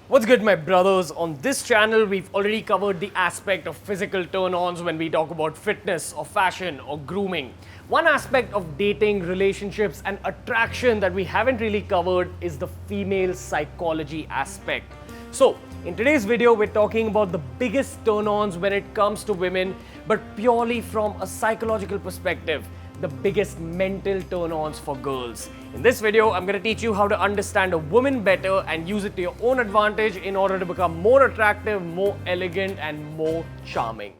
What's good, my brothers? On this channel, we've already covered the aspect of physical turn-ons when we talk about fitness or fashion or grooming. One aspect of dating, relationships and attraction that we haven't really covered is the female psychology aspect. So, in today's video, we're talking about the biggest turn-ons when it comes to women, but purely from a psychological perspective. The biggest mental turn-ons for girls. In this video, I'm going to teach you how to understand a woman better and use it to your own advantage in order to become more attractive, more elegant, and more charming.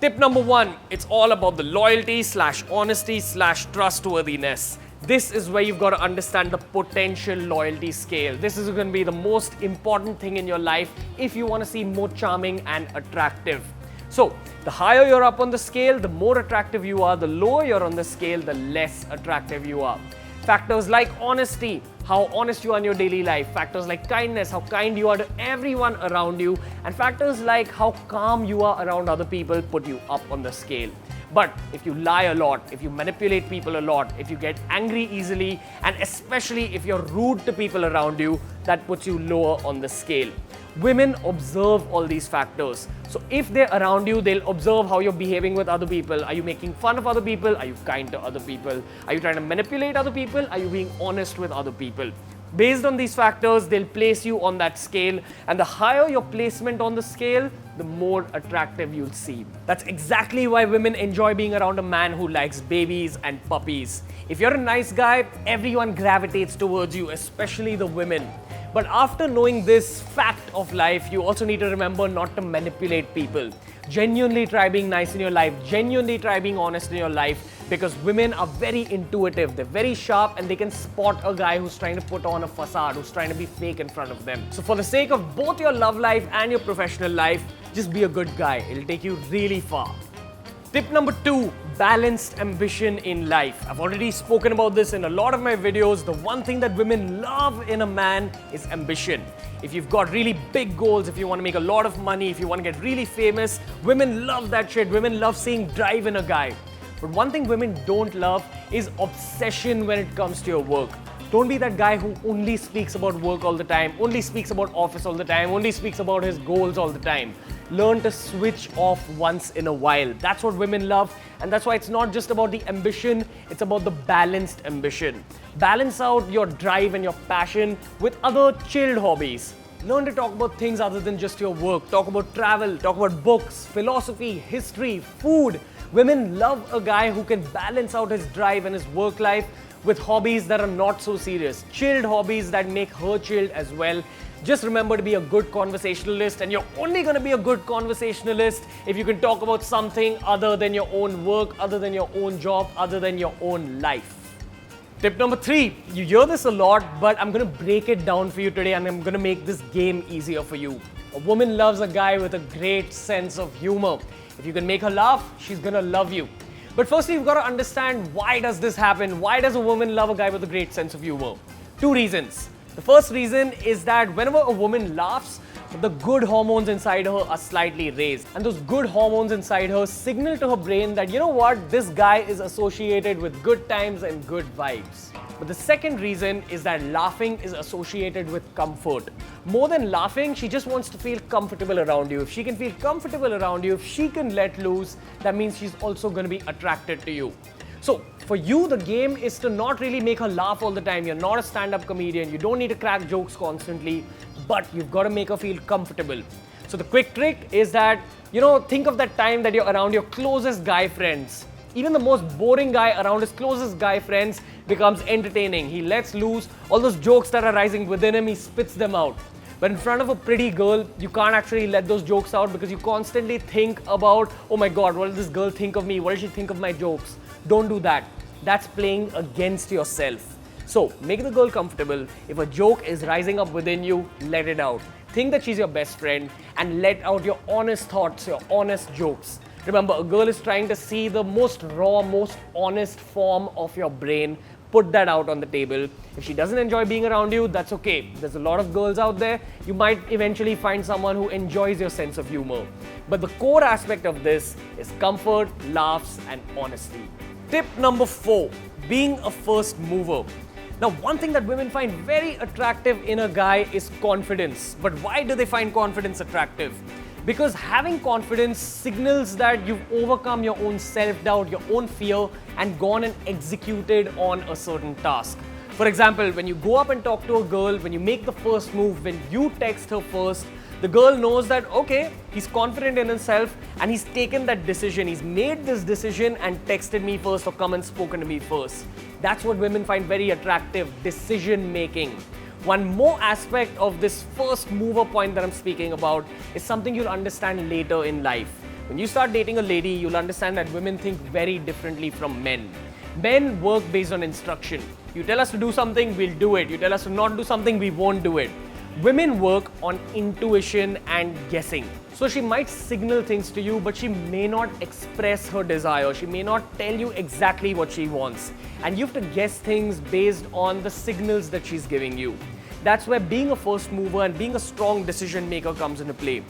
Tip number one, it's all about the loyalty / honesty / trustworthiness. This is where you've got to understand the potential loyalty scale. This is going to be the most important thing in your life if you want to seem more charming and attractive. So, the higher you're up on the scale, the more attractive you are. The lower you're on the scale, the less attractive you are. Factors like honesty, how honest you are in your daily life. Factors like kindness, how kind you are to everyone around you. And factors like how calm you are around other people put you up on the scale. But if you lie a lot, if you manipulate people a lot, if you get angry easily, and especially if you're rude to people around you, that puts you lower on the scale. Women observe all these factors. So if they're around you, they'll observe how you're behaving with other people. Are you making fun of other people? Are you kind to other people? Are you trying to manipulate other people? Are you being honest with other people? Based on these factors, they'll place you on that scale, and the higher your placement on the scale, the more attractive you'll seem. That's exactly why women enjoy being around a man who likes babies and puppies. If you're a nice guy, everyone gravitates towards you, especially the women. But after knowing this fact of life, you also need to remember not to manipulate people. Genuinely try being nice in your life. Genuinely try being honest in your life, because women are very intuitive. They're very sharp and they can spot a guy who's trying to put on a facade, who's trying to be fake in front of them. So for the sake of both your love life and your professional life, just be a good guy. It'll take you really far. Tip number two, balanced ambition in life. I've already spoken about this in a lot of my videos. The one thing that women love in a man is ambition. If you've got really big goals, if you want to make a lot of money, if you want to get really famous, women love that shit. Women love seeing drive in a guy. But one thing women don't love is obsession when it comes to your work. Don't be that guy who only speaks about work all the time, only speaks about office all the time, only speaks about his goals all the time. Learn to switch off once in a while. That's what women love, and that's why it's not just about the ambition, it's about the balanced ambition. Balance out your drive and your passion with other chilled hobbies. Learn to talk about things other than just your work. Talk about travel, talk about books, philosophy, history, food. Women love a guy who can balance out his drive and his work life with hobbies that are not so serious. Chilled hobbies that make her chilled as well. Just remember to be a good conversationalist, and you're only going to be a good conversationalist if you can talk about something other than your own work, other than your own job, other than your own life. Tip number three, you hear this a lot, but I'm going to break it down for you today, and I'm going to make this game easier for you. A woman loves a guy with a great sense of humor. If you can make her laugh, she's going to love you. But firstly, you've got to understand, why does this happen? Why does a woman love a guy with a great sense of humor? Two reasons. The first reason is that whenever a woman laughs, the good hormones inside her are slightly raised. And those good hormones inside her signal to her brain that, you know what, this guy is associated with good times and good vibes. But the second reason is that laughing is associated with comfort. More than laughing, she just wants to feel comfortable around you. If she can feel comfortable around you, if she can let loose, that means she's also going to be attracted to you. So, for you, the game is to not really make her laugh all the time. You're not a stand-up comedian. You don't need to crack jokes constantly, but you've got to make her feel comfortable. So the quick trick is that, think of that time that you're around your closest guy friends. Even the most boring guy around his closest guy friends becomes entertaining. He lets loose all those jokes that are rising within him, he spits them out. But in front of a pretty girl, you can't actually let those jokes out because you constantly think about, oh my God, what will this girl think of me? What will she think of my jokes? Don't do that. That's playing against yourself. So, make the girl comfortable. If a joke is rising up within you, let it out. Think that she's your best friend and let out your honest thoughts, your honest jokes. Remember, a girl is trying to see the most raw, most honest form of your brain. Put that out on the table. If she doesn't enjoy being around you, that's okay. There's a lot of girls out there. You might eventually find someone who enjoys your sense of humor. But the core aspect of this is comfort, laughs, and honesty. Tip number 4, being a first mover. Now, one thing that women find very attractive in a guy is confidence. But why do they find confidence attractive? Because having confidence signals that you've overcome your own self-doubt, your own fear, and gone and executed on a certain task. For example, when you go up and talk to a girl, when you make the first move, when you text her first, the girl knows that, okay, he's confident in himself and he's taken that decision. He's made this decision and texted me first or come and spoken to me first. That's what women find very attractive, decision making. One more aspect of this first mover point that I'm speaking about is something you'll understand later in life. When you start dating a lady, you'll understand that women think very differently from men. Men work based on instruction. You tell us to do something, we'll do it. You tell us to not do something, we won't do it. Women work on intuition and guessing. So she might signal things to you, but she may not express her desire. She may not tell you exactly what she wants. And you have to guess things based on the signals that she's giving you. That's where being a first mover and being a strong decision maker comes into play.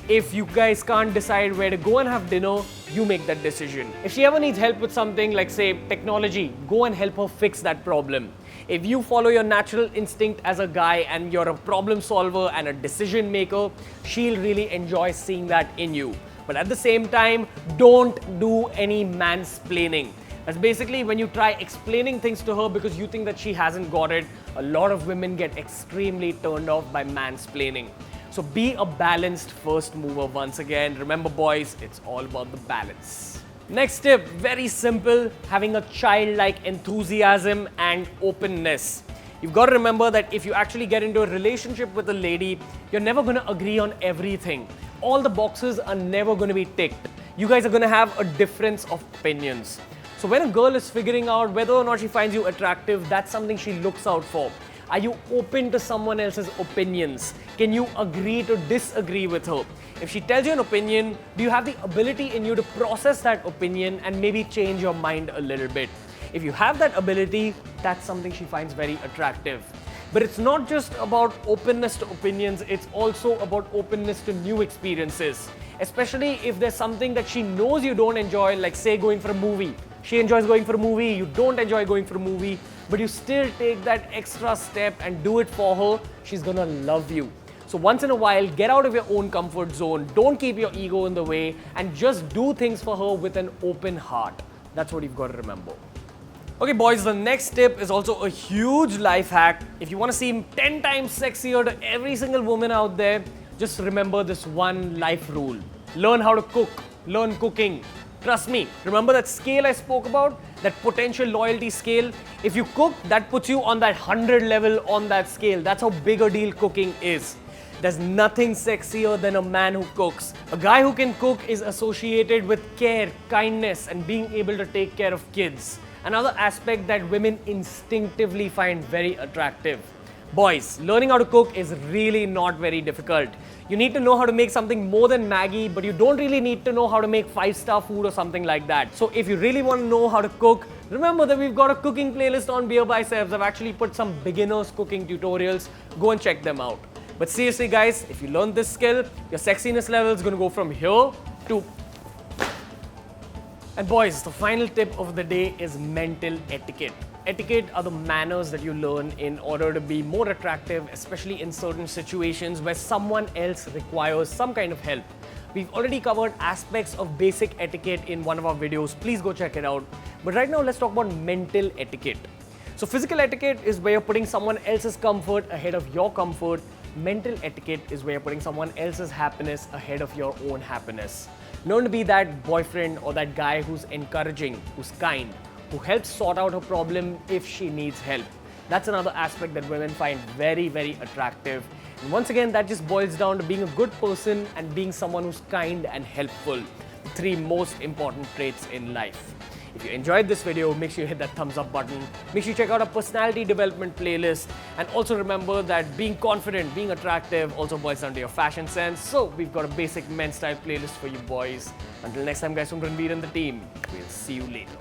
If you guys can't decide where to go and have dinner, you make that decision. If she ever needs help with something like, say, technology, go and help her fix that problem. If you follow your natural instinct as a guy and you're a problem solver and a decision maker, she'll really enjoy seeing that in you. But at the same time, don't do any mansplaining. That's basically when you try explaining things to her because you think that she hasn't got it. A lot of women get extremely turned off by mansplaining. So be a balanced first mover once again. Remember boys, it's all about the balance. Next tip, very simple, having a childlike enthusiasm and openness. You've got to remember that if you actually get into a relationship with a lady, you're never going to agree on everything. All the boxes are never going to be ticked. You guys are going to have a difference of opinions. So when a girl is figuring out whether or not she finds you attractive, that's something she looks out for. Are you open to someone else's opinions? Can you agree to disagree with her? If she tells you an opinion, do you have the ability in you to process that opinion and maybe change your mind a little bit? If you have that ability, that's something she finds very attractive. But it's not just about openness to opinions, it's also about openness to new experiences. Especially if there's something that she knows you don't enjoy, like say going for a movie. She enjoys going for a movie, you don't enjoy going for a movie, but you still take that extra step and do it for her, she's gonna love you. So once in a while, get out of your own comfort zone, don't keep your ego in the way, and just do things for her with an open heart. That's what you've got to remember. Okay boys, the next tip is also a huge life hack. If you want to seem 10 times sexier to every single woman out there, just remember this one life rule. Learn how to cook, learn cooking. Trust me, remember that scale I spoke about? That potential loyalty scale? If you cook, that puts you on that 100 level on that scale. That's how big a deal cooking is. There's nothing sexier than a man who cooks. A guy who can cook is associated with care, kindness, and being able to take care of kids. Another aspect that women instinctively find very attractive. Boys, learning how to cook is really not very difficult. You need to know how to make something more than Maggie, but you don't really need to know how to make 5-star food or something like that. So if you really want to know how to cook, remember that we've got a cooking playlist on BeerBiceps. I've actually put some beginners cooking tutorials. Go and check them out. But seriously guys, if you learn this skill, your sexiness level is going to go from here to... And boys, the final tip of the day is mental etiquette. Etiquette are the manners that you learn in order to be more attractive, especially in certain situations where someone else requires some kind of help. We've already covered aspects of basic etiquette in one of our videos. Please go check it out. But right now, let's talk about mental etiquette. So physical etiquette is where you're putting someone else's comfort ahead of your comfort. Mental etiquette is where you're putting someone else's happiness ahead of your own happiness. Learn to be that boyfriend or that guy who's encouraging, who's kind, who helps sort out her problem if she needs help. That's another aspect that women find very, very attractive. And once again, that just boils down to being a good person and being someone who's kind and helpful. The 3 most important traits in life. If you enjoyed this video, make sure you hit that thumbs up button. Make sure you check out our personality development playlist. And also remember that being confident, being attractive also boils down to your fashion sense. So we've got a basic men's style playlist for you boys. Until next time guys, from Ranveer and the team, we'll see you later.